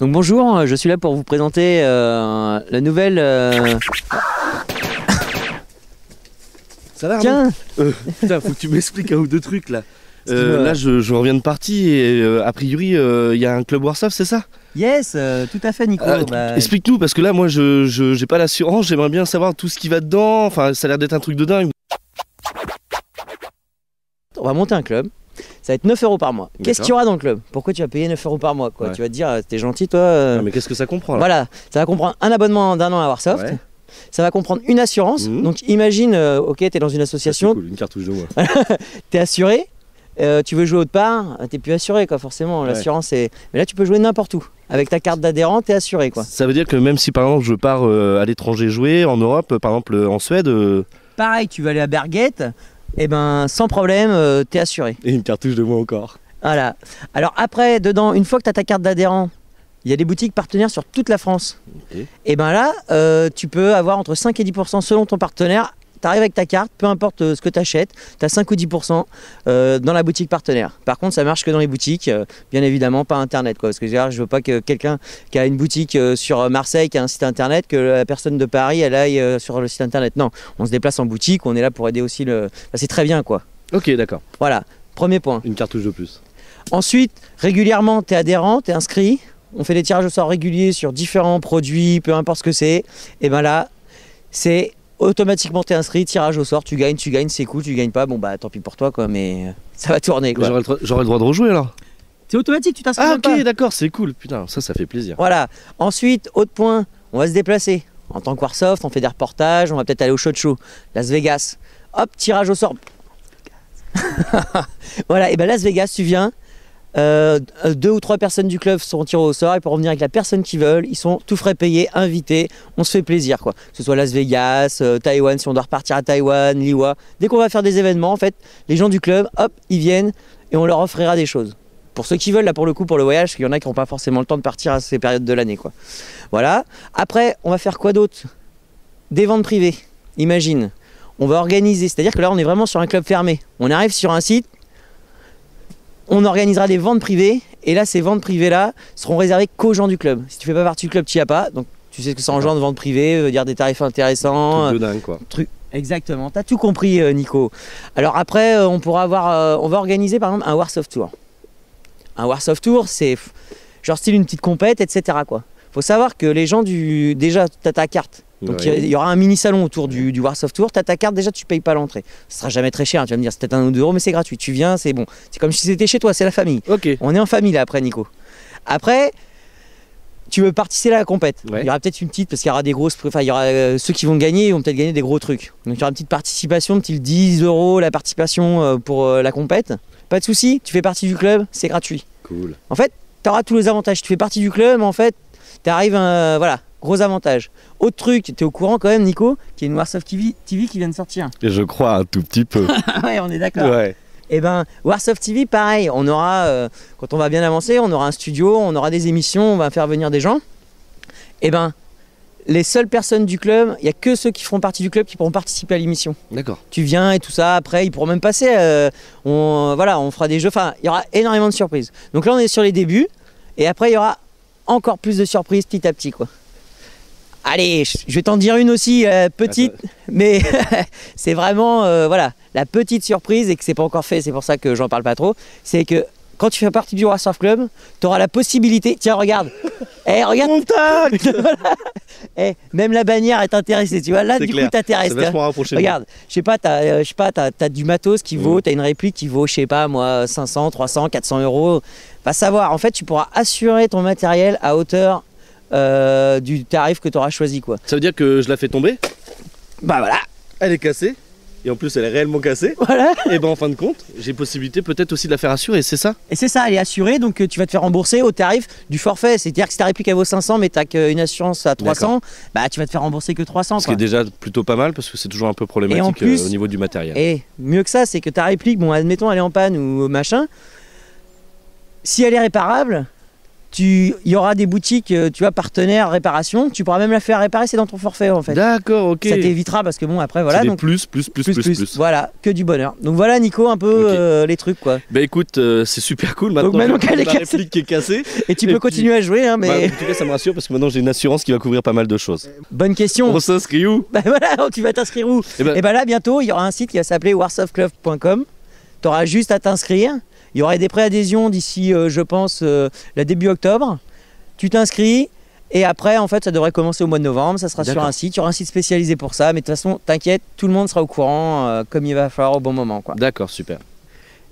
Donc bonjour, je suis là pour vous présenter la nouvelle... Ça va? Tiens. Putain, faut que tu m'expliques un ou deux trucs là. Là je reviens de partie et a priori il y a un club Warsoft, c'est ça? Yes, tout à fait Nico. Explique-nous parce que là moi je j'ai pas l'assurance, j'aimerais bien savoir tout ce qui va dedans, enfin ça a l'air d'être un truc de dingue. On va monter un club, ça va être 9 € par mois. Qu'est-ce qu'il y aura dans le club? Pourquoi tu vas payer 9 € par mois quoi? Ouais. Tu vas te dire, t'es gentil toi Non, mais qu'est-ce que ça comprend là? Voilà, ça va comprendre un abonnement d'1 an à Warsoft. Ouais. Ça va comprendre une assurance. Donc imagine, ok, t'es dans une association, Cool, une cartouche de moi. t'es assuré, tu veux jouer autre part, t'es plus assuré quoi forcément. L'assurance est... Mais là tu peux jouer n'importe où. Avec ta carte d'adhérent, t'es assuré quoi. Ça veut dire que même si par exemple je pars à l'étranger jouer, en Europe, par exemple en Suède... Pareil, tu vas aller à Bergate, et ben sans problème, t'es assuré. Et une cartouche de moi encore. Voilà. Alors après, dedans, une fois que t'as ta carte d'adhérent, il y a des boutiques partenaires sur toute la France. Okay. Et ben là, tu peux avoir entre 5 et 10% selon ton partenaire. Tu arrives avec ta carte, peu importe ce que tu achètes, tu as 5 ou 10% dans la boutique partenaire. Par contre, ça marche que dans les boutiques, bien évidemment, pas Internet. Quoi, parce que je veux pas que quelqu'un qui a une boutique sur Marseille, qui a un site Internet, que la personne de Paris, elle aille sur le site Internet. Non, on se déplace en boutique, on est là pour aider aussi le... Enfin, c'est très bien, quoi. Ok, d'accord. Voilà, premier point. Une cartouche de plus. Ensuite, régulièrement, tu es adhérent, tu es inscrit. On fait des tirages au sort réguliers sur différents produits, peu importe ce que c'est. Et ben là, c'est automatiquement t'es inscrit, tirage au sort, tu gagnes, c'est cool, tu gagnes pas, bon bah tant pis pour toi quoi, mais ça va tourner quoi. J'aurai le droit de rejouer alors? C'est automatique, tu t'inscris. Ah ok, d'accord, c'est cool, putain, ça fait plaisir. Voilà, ensuite, autre point, on va se déplacer. En tant que Warsoft, on fait des reportages, on va peut-être aller au show, Las Vegas. Hop, tirage au sort. Voilà, et ben Las Vegas, tu viens. 2 ou 3 personnes du club seront tirées au sort et pour revenir avec la personne qu'ils veulent, ils sont tout frais payés, invités, on se fait plaisir quoi. Que ce soit Las Vegas, Taïwan, si on doit repartir à Taïwan, Liwa, dès qu'on va faire des événements en fait, les gens du club, hop, ils viennent et on leur offrira des choses. Pour ceux qui veulent là pour le coup pour le voyage, parce qu'il y en a qui n'ont pas forcément le temps de partir à ces périodes de l'année quoi. Voilà. Après, on va faire quoi d'autre? Des ventes privées. Imagine, on va organiser, c'est-à-dire que là on est vraiment sur un club fermé. On arrive sur un site. On organisera des ventes privées et là ces ventes privées là seront réservées qu'aux gens du club. Si tu fais pas partie du club, tu n'y as pas. Donc tu sais ce que ça engendre de vente privée, veut dire des tarifs intéressants. Truc de dingue quoi. Exactement, t'as tout compris Nico. Alors après on pourra avoir, on va organiser par exemple un Warsoft Tour. Un Warsoft Tour c'est genre style une petite compète etc. quoi. Faut savoir que les gens du... Déjà t'as ta carte. Donc il y aura un mini salon autour du Warsoft Tour, tu as ta carte, déjà tu payes pas l'entrée. Ce sera jamais très cher, tu vas me dire c'est peut-être 1 ou 2 € mais c'est gratuit, tu viens, c'est bon. C'est comme si c'était chez toi, c'est la famille. Okay. On est en famille là après Nico. Après, tu veux participer à la compète. Il y aura peut-être une petite, parce qu'il y aura des grosses... Enfin il y aura ceux qui vont gagner, ils vont peut-être gagner des gros trucs. Donc il y aura une petite participation, petit 10 € la participation pour la compète. Pas de souci, tu fais partie du club, c'est gratuit. Cool. En fait, tu auras tous les avantages. Tu fais partie du club, en fait, tu arrives, voilà. Gros avantage. Autre truc, tu es au courant quand même Nico, qu'il y a une Warsoft TV qui vient de sortir. Et je crois un tout petit peu. Ouais, on est d'accord. Ouais. Et ben Warsoft TV pareil, on aura, quand on va bien avancer, on aura un studio, on aura des émissions, on va faire venir des gens. Et ben les seules personnes du club, il n'y a que ceux qui feront partie du club qui pourront participer à l'émission. D'accord. Tu viens et tout ça, après ils pourront même passer, voilà, on fera des jeux, enfin il y aura énormément de surprises. Donc là on est sur les débuts, et après il y aura encore plus de surprises petit à petit quoi. Allez, je vais t'en dire une aussi, petite, mais c'est vraiment voilà, la petite surprise et que c'est pas encore fait, c'est pour ça que j'en parle pas trop. C'est que quand tu fais partie du Warsoft Club, tu auras la possibilité. Tiens, regarde, regarde, même la bannière est intéressée, tu vois. Là, du coup, t'intéresses. Regarde, je sais pas, t'as du matos qui vaut, t'as une réplique qui vaut, je sais pas, moi, 500, 300, 400 €. Va savoir, en fait, tu pourras assurer ton matériel à hauteur du tarif que tu auras choisi quoi. Ça veut dire que je la fais tomber? Bah voilà. Elle est cassée. Et en plus elle est réellement cassée. Voilà. Et ben en fin de compte, j'ai possibilité peut-être aussi de la faire assurer, c'est ça? Et c'est ça, elle est assurée, donc tu vas te faire rembourser au tarif du forfait. C'est-à-dire que si ta réplique elle vaut 500 mais tu as qu'une assurance à 300, bah tu vas te faire rembourser que 300. Ce qui est déjà plutôt pas mal parce que c'est toujours un peu problématique en plus, au niveau du matériel. Et mieux que ça, c'est que ta réplique, bon admettons elle est en panne ou machin, si elle est réparable, il y aura des boutiques, tu vois, partenaires réparation. Tu pourras même la faire réparer, c'est dans ton forfait en fait. D'accord, ok. Ça t'évitera parce que bon, après voilà. C'est Donc, plus. Voilà, que du bonheur. Donc voilà, Nico, un peu les trucs quoi. Bah écoute, c'est super cool. Maintenant qu'elle est la cassée. réplique qui est cassée. Et tu peux continuer à jouer, hein, mais. Bah, en tout cas, ça me rassure parce que maintenant j'ai une assurance qui va couvrir pas mal de choses. Bonne question. On s'inscrit où? Bah voilà, tu vas t'inscrire où? Eh ben- Et bah là, bientôt, il y aura un site qui va s'appeler warsoftclub.com. Tu auras juste à t'inscrire. Il y aura des préadhésions d'ici, je pense, le début octobre. Tu t'inscris et après, en fait, ça devrait commencer au mois de novembre. Ça sera sur un site. Il y aura un site spécialisé pour ça. Mais de toute façon, t'inquiète, tout le monde sera au courant comme il va falloir au bon moment, quoi. D'accord, super.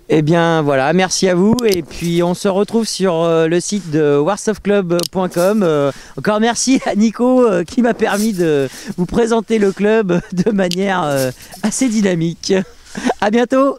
Eh bien voilà, merci à vous et puis on se retrouve sur le site de warsoftclub.com. Encore merci à Nico qui m'a permis de vous présenter le club de manière assez dynamique. À bientôt.